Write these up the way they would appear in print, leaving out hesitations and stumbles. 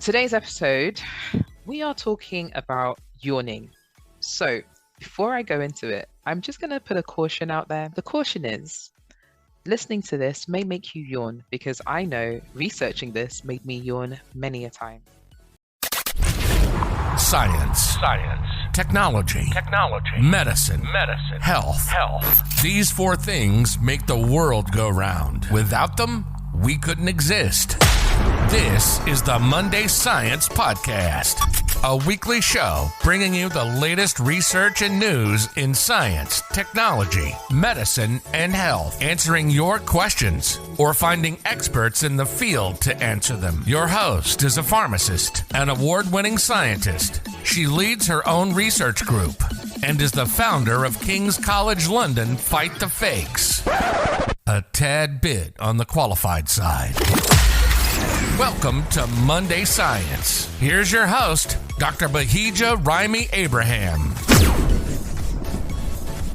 Today's episode, we are talking about yawning. So before I go into it, I'm just going to put a caution out there. The caution is listening to this may make you yawn because I know researching this made me yawn many a time. Science. Technology. Medicine. Health. These four things make the world go round. Without them, we couldn't exist. This is the Monday Science Podcast, a weekly show bringing you the latest research and news in science, technology, medicine, and health, answering your questions or finding experts in the field to answer them. Your host is a pharmacist, an award-winning scientist. She leads her own research group and is the founder of King's College London Fight the Fakes. A tad bit on the qualified side. Welcome to Monday Science. Here's your host, Dr. Bahijja Raimi-Abraham.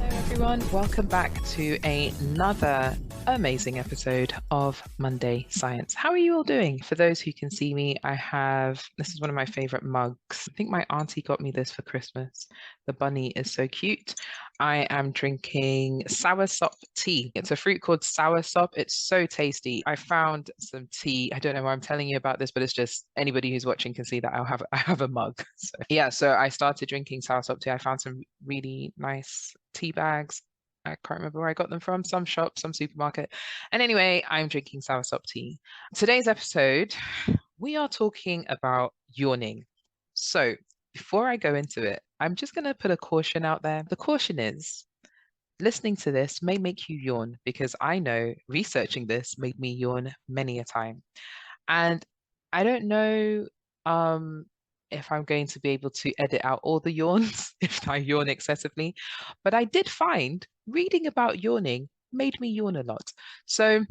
Hello everyone, welcome back to another amazing episode of Monday Science. How are you all doing? For those who can see me, this is one of my favorite mugs. I think my auntie got me this for Christmas. The bunny is so cute. I am drinking soursop tea. It's a fruit called soursop. It's so tasty. I found some tea. I don't know why I'm telling you about this, but it's just anybody who's watching can see that I have a mug. So I started drinking soursop tea. I found some really nice tea bags. I can't remember where I got them from, some shop, some supermarket. And anyway, I'm drinking soursop tea. Today's episode, we are talking about yawning. So before I go into it, I'm just going to put a caution out there. The caution is listening to this may make you yawn because I know researching this made me yawn many a time. And I don't know if I'm going to be able to edit out all the yawns if I yawn excessively, but I did find reading about yawning made me yawn a lot. So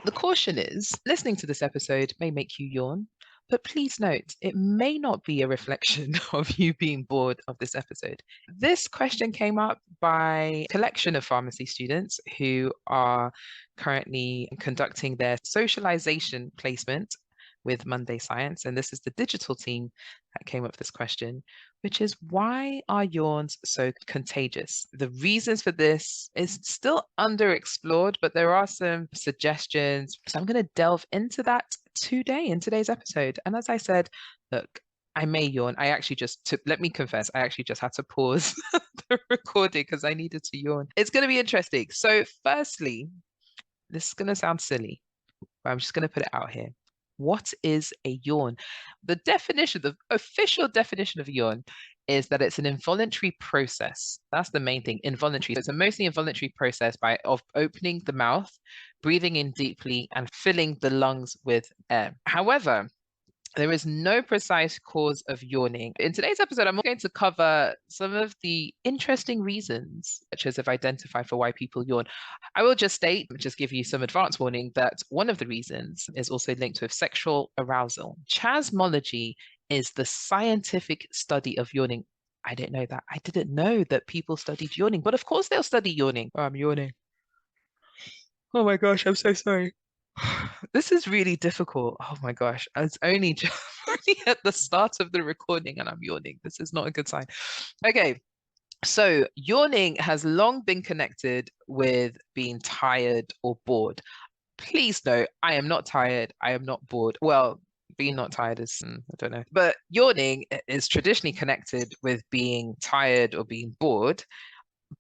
the caution is listening to this episode may make you yawn, but please note, it may not be a reflection of you being bored of this episode. This question came up by a collection of pharmacy students who are currently conducting their socialization placement with Monday Science, and this is the digital team that came up with this question, which is why are yawns so contagious? The reasons for this is still underexplored, but there are some suggestions. So I'm going to delve into that today in today's episode. And as I said, look, I may yawn. Let me confess, I actually just had to pause the recording because I needed to yawn. It's going to be interesting. So firstly, this is going to sound silly, but I'm just going to put it out here. What is a yawn? The official definition of a yawn is that it's an involuntary process. That's the main thing, involuntary. So it's a mostly involuntary process of opening the mouth, breathing in deeply, and filling the lungs with air. However, there is no precise cause of yawning. In today's episode, I'm going to cover some of the interesting reasons researchers have identified for why people yawn. I will just give you some advance warning that one of the reasons is also linked with sexual arousal. Chasmology is the scientific study of yawning. I didn't know that. I didn't know that people studied yawning, but of course they'll study yawning. Oh, I'm yawning. Oh my gosh, I'm so sorry. This is really difficult. Oh my gosh, it's only at the start of the recording and I'm yawning. This is not a good sign. Okay, so yawning has long been connected with being tired or bored. Please note, I am not tired. I am not bored. Well, being not tired is, I don't know. But yawning is traditionally connected with being tired or being bored.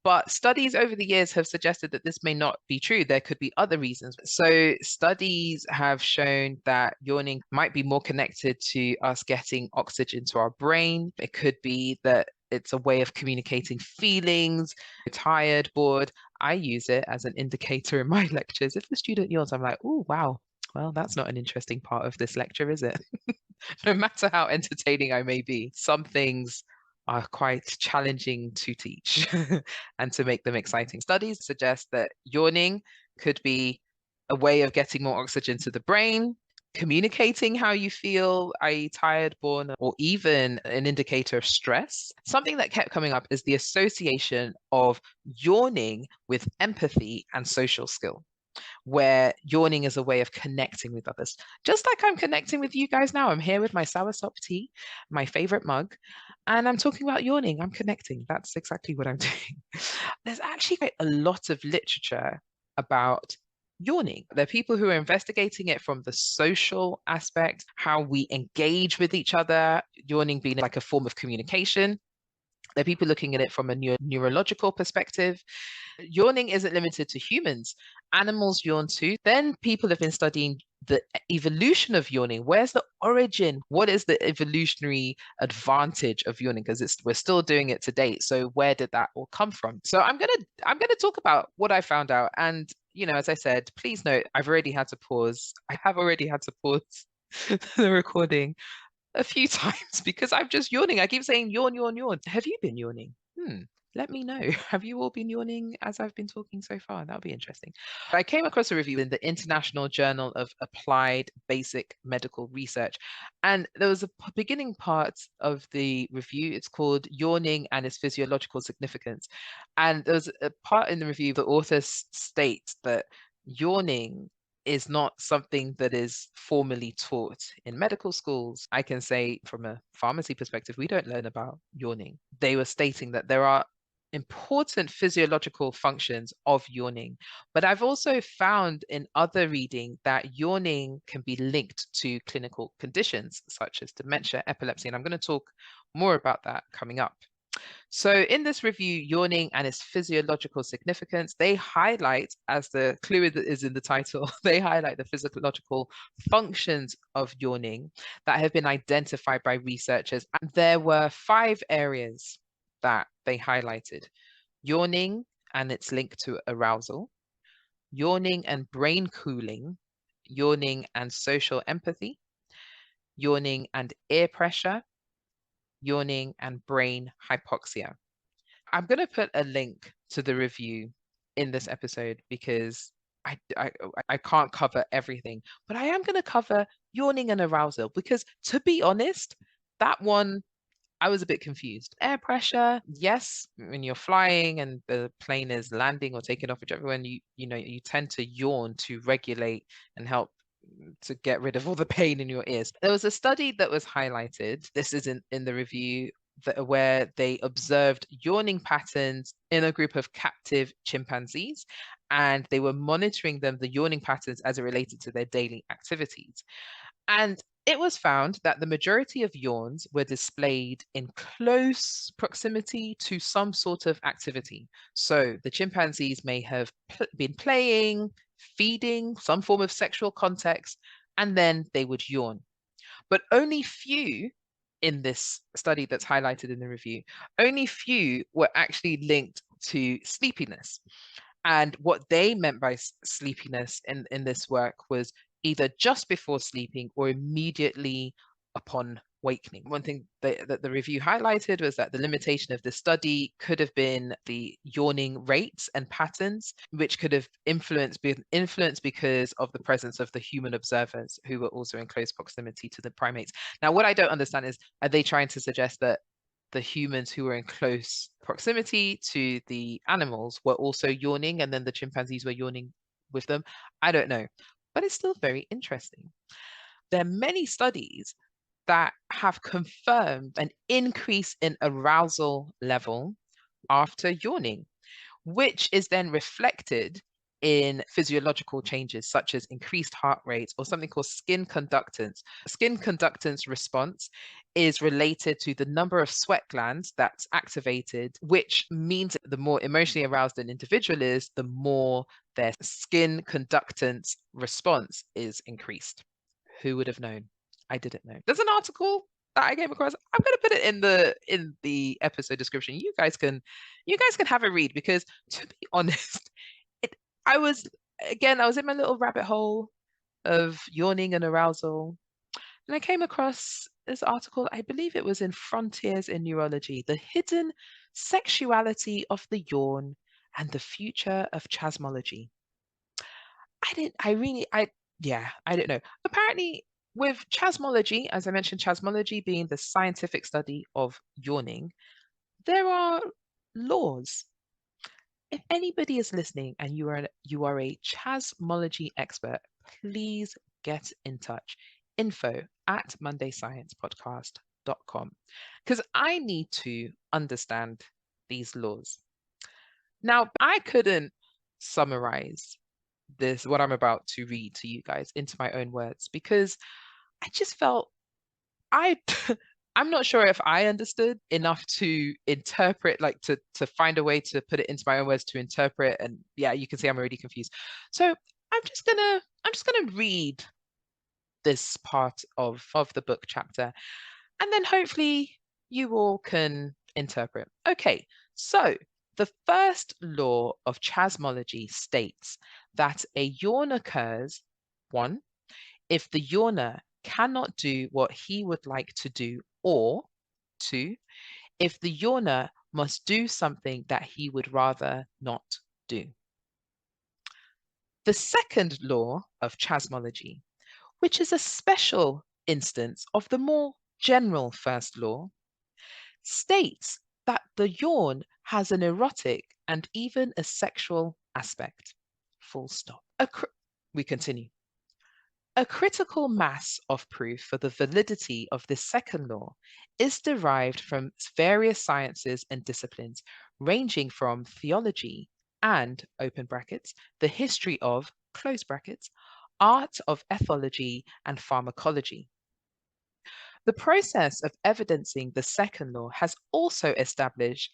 But studies over the years have suggested that this may not be true. There could be other reasons. So studies have shown that yawning might be more connected to us getting oxygen to our brain. It could be that it's a way of communicating feelings, tired, bored. I use it as an indicator in my lectures. If the student yawns, I'm like, oh, wow. Well, that's not an interesting part of this lecture, is it? No matter how entertaining I may be, some things are quite challenging to teach and to make them exciting. Studies suggest that yawning could be a way of getting more oxygen to the brain, communicating how you feel, i.e. tired, bored, or even an indicator of stress. Something that kept coming up is the association of yawning with empathy and social skill. where yawning is a way of connecting with others. Just like I'm connecting with you guys now. I'm here with my soursop tea, my favorite mug, and I'm talking about yawning. I'm connecting. That's exactly what I'm doing. There's actually quite a lot of literature about yawning. There are people who are investigating it from the social aspect, how we engage with each other, yawning being like a form of communication. There are people looking at it from a neurological perspective. Yawning isn't limited to humans. Animals yawn too. Then people have been studying the evolution of yawning. Where's the origin? What is the evolutionary advantage of yawning? Because we're still doing it to date. So where did that all come from? So I'm gonna talk about what I found out. And as I said, please note I've already had to pause. I have already had to pause the recording a few times because I'm just yawning. I keep saying yawn, yawn, yawn. Have you been yawning? Let me know. Have you all been yawning as I've been talking so far? That'll be interesting. I came across a review in the International Journal of Applied Basic Medical Research, and there was a beginning part of the review. It's called Yawning and its Physiological Significance. And there was a part in the review, the author states that yawning is not something that is formally taught in medical schools. I can say from a pharmacy perspective, we don't learn about yawning. They were stating that there are important physiological functions of yawning, but I've also found in other reading that yawning can be linked to clinical conditions such as dementia, epilepsy, and I'm going to talk more about that coming up. So in this review, yawning and its physiological significance, they highlight, as the clue that is in the title, they highlight the physiological functions of yawning that have been identified by researchers. And there were 5 areas that they highlighted: yawning and its link to arousal, yawning and brain cooling, yawning and social empathy, yawning and ear pressure, yawning and brain hypoxia. I'm going to put a link to the review in this episode because I can't cover everything, but I am going to cover yawning and arousal because, to be honest, that one I was a bit confused. Air pressure, yes, when you're flying and the plane is landing or taking off, whichever one you tend to yawn to regulate and help to get rid of all the pain in your ears. There was a study that was highlighted. This is in the review where they observed yawning patterns in a group of captive chimpanzees, and they were monitoring the yawning patterns as it related to their daily activities. And it was found that the majority of yawns were displayed in close proximity to some sort of activity. So the chimpanzees may have been playing, feeding, some form of sexual context, and then they would yawn. But only few in this study that's highlighted in the review, only few were actually linked to sleepiness. And what they meant by sleepiness in this work was either just before sleeping or immediately upon awakening. One thing that the review highlighted was that the limitation of the study could have been the yawning rates and patterns, which could have been influenced because of the presence of the human observers who were also in close proximity to the primates. Now, what I don't understand is, are they trying to suggest that the humans who were in close proximity to the animals were also yawning and then the chimpanzees were yawning with them? I don't know, but it's still very interesting. There are many studies that have confirmed an increase in arousal level after yawning, which is then reflected in physiological changes such as increased heart rate or something called skin conductance. Skin conductance response is related to the number of sweat glands that's activated, which means the more emotionally aroused an individual is, the more their skin conductance response is increased. Who would have known? I didn't know. There's an article that I came across. I'm going to put it in the episode description. You guys can have a read because, to be honest, I was in my little rabbit hole of yawning and arousal, and I came across this article. I believe it was in Frontiers in Neurology: The Hidden Sexuality of the Yawn and the Future of Chasmology. I don't know. Apparently, with chasmology, as I mentioned, chasmology being the scientific study of yawning, there are laws. if anybody is listening and you are a chasmology expert, please get in touch. info@mondaysciencepodcast.com, because I need to understand these laws. Now, I couldn't summarize what I'm about to read to you guys into my own words, because I just felt I I'm not sure if I understood enough to interpret, like to find a way to put it into my own words to interpret. And yeah, you can see I'm already confused. So I'm just gonna read this part of the book chapter, and then hopefully you all can interpret. Okay, so the first law of chasmology states that a yawn occurs, one, if the yawner cannot do what he would like to do, or two, if the yawner must do something that he would rather not do. The second law of chasmology, which is a special instance of the more general first law, states that the yawn has an erotic and even a sexual aspect. Full stop. We continue. A critical mass of proof for the validity of this second law is derived from various sciences and disciplines, ranging from theology and, open brackets, the history of, close brackets, art of ethology and pharmacology. The process of evidencing the second law has also established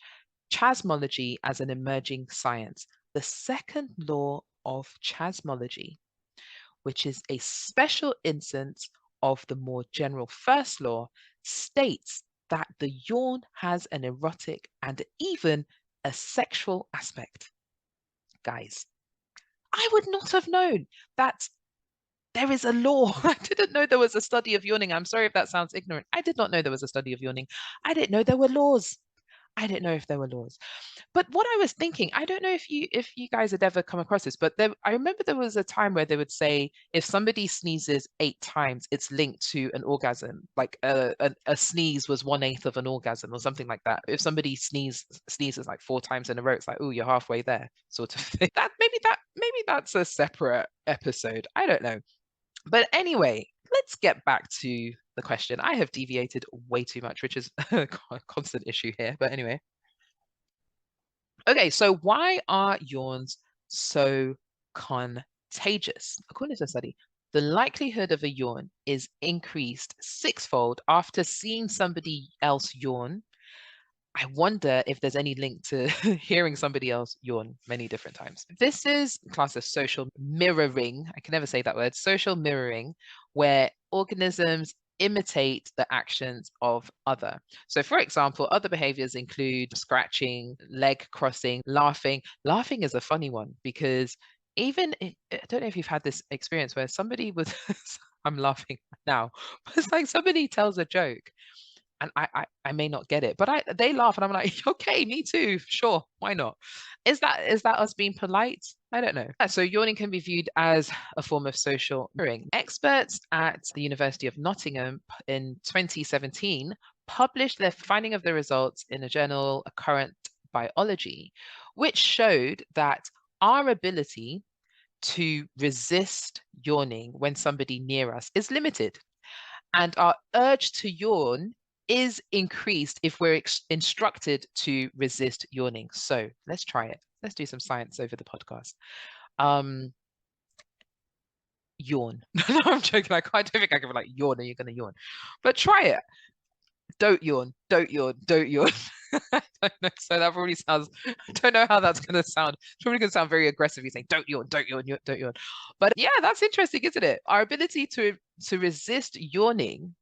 chasmology as an emerging science. The second law of chasmology, which is a special instance of the more general first law, states that the yawn has an erotic and even a sexual aspect. Guys, I would not have known that there is a law. I didn't know there was a study of yawning. I'm sorry if that sounds ignorant. I did not know there was a study of yawning. I didn't know there were laws. I didn't know if there were laws. But what I was thinking, I don't know if you guys had ever come across this, but I remember there was a time where they would say if somebody sneezes 8 times, it's linked to an orgasm. Like a sneeze was 1/8 of an orgasm or something like that. If somebody sneezes like 4 times in a row, it's like, oh, you're halfway there, sort of thing. Maybe that's a separate episode. I don't know. But anyway, let's get back to the question. I have deviated way too much, which is a constant issue here. But anyway. Okay, so why are yawns so contagious? According to the study, the likelihood of a yawn is increased 6-fold after seeing somebody else yawn. I wonder if there's any link to hearing somebody else yawn many different times. This is a class of social mirroring. I can never say that word. Social mirroring, where organisms imitate the actions of other. So for example, other behaviors include scratching, leg crossing, laughing. Laughing is a funny one because I don't know if you've had this experience where somebody was, I'm laughing now, but it's like somebody tells a joke and I may not get it, but they laugh and I'm like, okay, me too, sure, why not? Is that us being polite? I don't know. So yawning can be viewed as a form of social mirroring. Experts at the University of Nottingham in 2017 published their finding of the results in a journal, Current Biology, which showed that our ability to resist yawning when somebody near us is limited, and our urge to yawn is increased if we're instructed to resist yawning. So let's try it. Let's do some science over the podcast. Yawn. No, I'm joking. I don't think I can be like, yawn and you're going to yawn. But try it. Don't yawn. Don't yawn. Don't yawn. I don't know. So that probably sounds, I don't know how that's going to sound. It's probably going to sound very aggressive. You saying, don't yawn, don't yawn, don't yawn. But yeah, that's interesting, isn't it? Our ability to resist yawning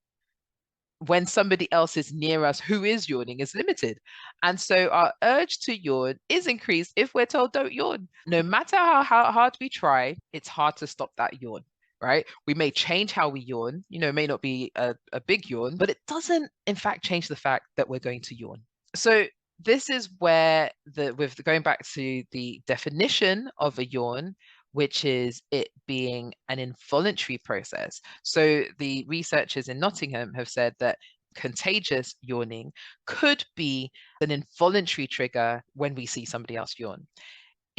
when somebody else is near us who is yawning is limited. And so our urge to yawn is increased if we're told don't yawn. No matter how hard we try, it's hard to stop that yawn, right? We may change how we yawn, it may not be a big yawn, but it doesn't in fact change the fact that we're going to yawn. So this is where with going back to the definition of a yawn, which is it being an involuntary process. So the researchers in Nottingham have said that contagious yawning could be an involuntary trigger when we see somebody else yawn.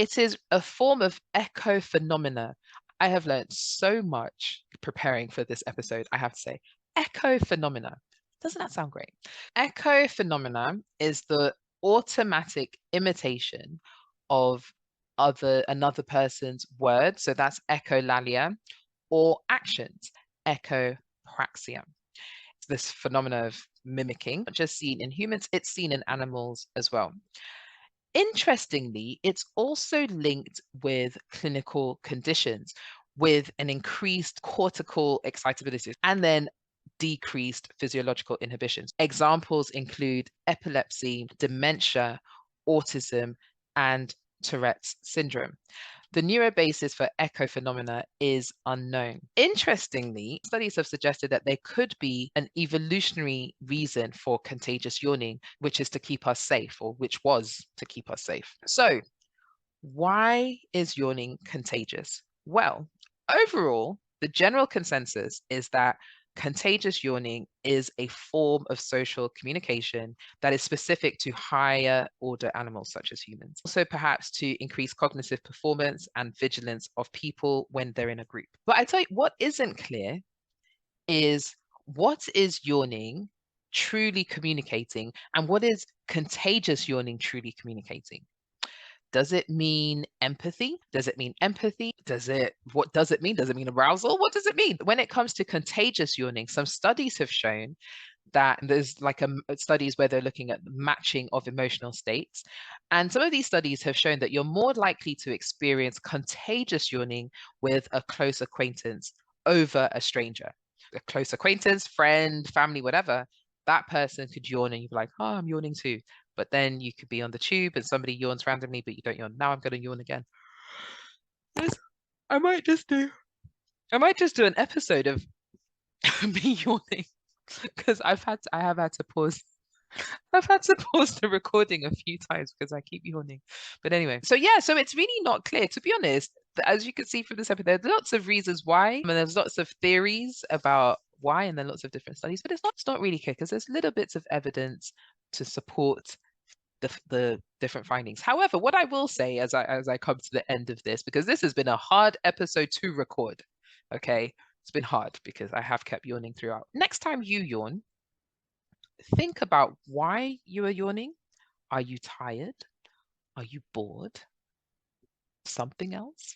It is a form of echo phenomena. I have learned so much preparing for this episode, I have to say. Echo phenomena. Doesn't that sound great? Echo phenomena is the automatic imitation of another person's words. So that's echolalia, or actions, echopraxia. It's this phenomena of mimicking, not just seen in humans, it's seen in animals as well. Interestingly, it's also linked with clinical conditions, with an increased cortical excitability and then decreased physiological inhibitions. Examples include epilepsy, dementia, autism, and Tourette's syndrome. The neurobasis for echo phenomena is unknown. Interestingly, studies have suggested that there could be an evolutionary reason for contagious yawning, which is to keep us safe, or which was to keep us safe. So, why is yawning contagious? Well, overall, the general consensus is that contagious yawning is a form of social communication that is specific to higher order animals such as humans. Also, perhaps to increase cognitive performance and vigilance of people when they're in a group. But I tell you, what isn't clear is what is yawning truly communicating and what is contagious yawning truly communicating? Does it mean empathy? Does it mean empathy? What does it mean? Does it mean arousal? What does it mean? When it comes to contagious yawning, some studies have shown that there's like studies where they're looking at the matching of emotional states. And some of these studies have shown that you're more likely to experience contagious yawning with a close acquaintance over a stranger. A close acquaintance, friend, family, whatever, that person could yawn and you'd be like, oh, I'm yawning too. But then you could be on the tube and somebody yawns randomly, but you don't yawn. Now I'm going to yawn again. I might just do an episode of me yawning because I have had to pause. I've had to pause the recording a few times because I keep yawning. But anyway, so it's really not clear, to be honest. As you can see from this episode, there's lots of reasons why, and there's lots of theories about why, and then lots of different studies. But it's not really clear because there's little bits of evidence to support the different findings. However, what I will say as I come to the end of this, because this has been a hard episode to record, okay? It's been hard because I have kept yawning throughout. Next time you yawn, think about why you are yawning. Are you tired? Are you bored? Something else?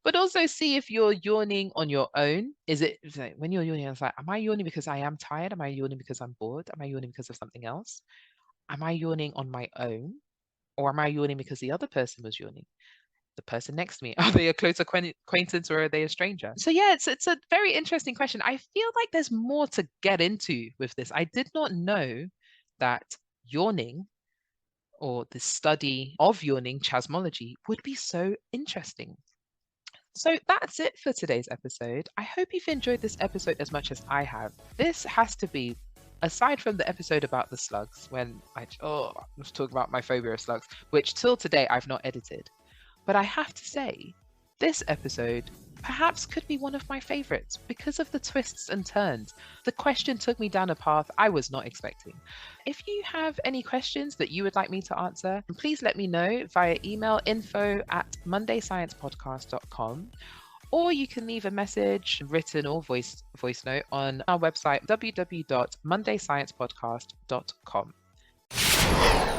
But also see if you're yawning on your own. Is it like, when you're yawning, it's like, am I yawning because I am tired? Am I yawning because I'm bored? Am I yawning because of something else? Am I yawning on my own? Or am I yawning because the other person was yawning? The person next to me, are they a close acquaintance or are they a stranger? So yeah, it's a very interesting question. I feel like there's more to get into with this. I did not know that yawning, or the study of yawning, chasmology, would be so interesting. So that's it for today's episode. I hope you've enjoyed this episode as much as I have. This has to be, aside from the episode about the slugs, when I was talking about my phobia of slugs, which till today I've not edited. But I have to say, this episode perhaps could be one of my favorites because of the twists and turns. The question took me down a path I was not expecting. If you have any questions that you would like me to answer, please let me know via email info@mondaysciencepodcast.com, or you can leave a message, written or voice note, on our website www.mondaysciencepodcast.com.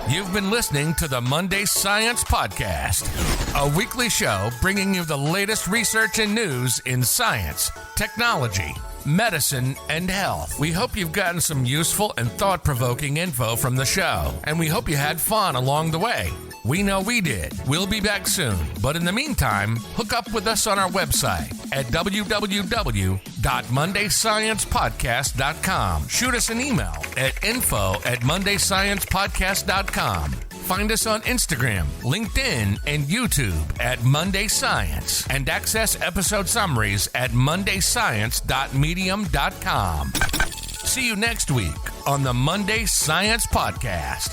You've been listening to the Monday Science Podcast, a weekly show bringing you the latest research and news in science, technology, medicine, and health. We hope you've gotten some useful and thought-provoking info from the show, and we hope you had fun along the way. We know we did. We'll be back soon, but in the meantime, hook up with us on our website at www.mondaysciencepodcast.com. Shoot us an email at info@mondaysciencepodcast.com. Find us on Instagram, LinkedIn, and YouTube at Monday Science, and access episode summaries at mondayscience.medium.com. See you next week on the Monday Science Podcast.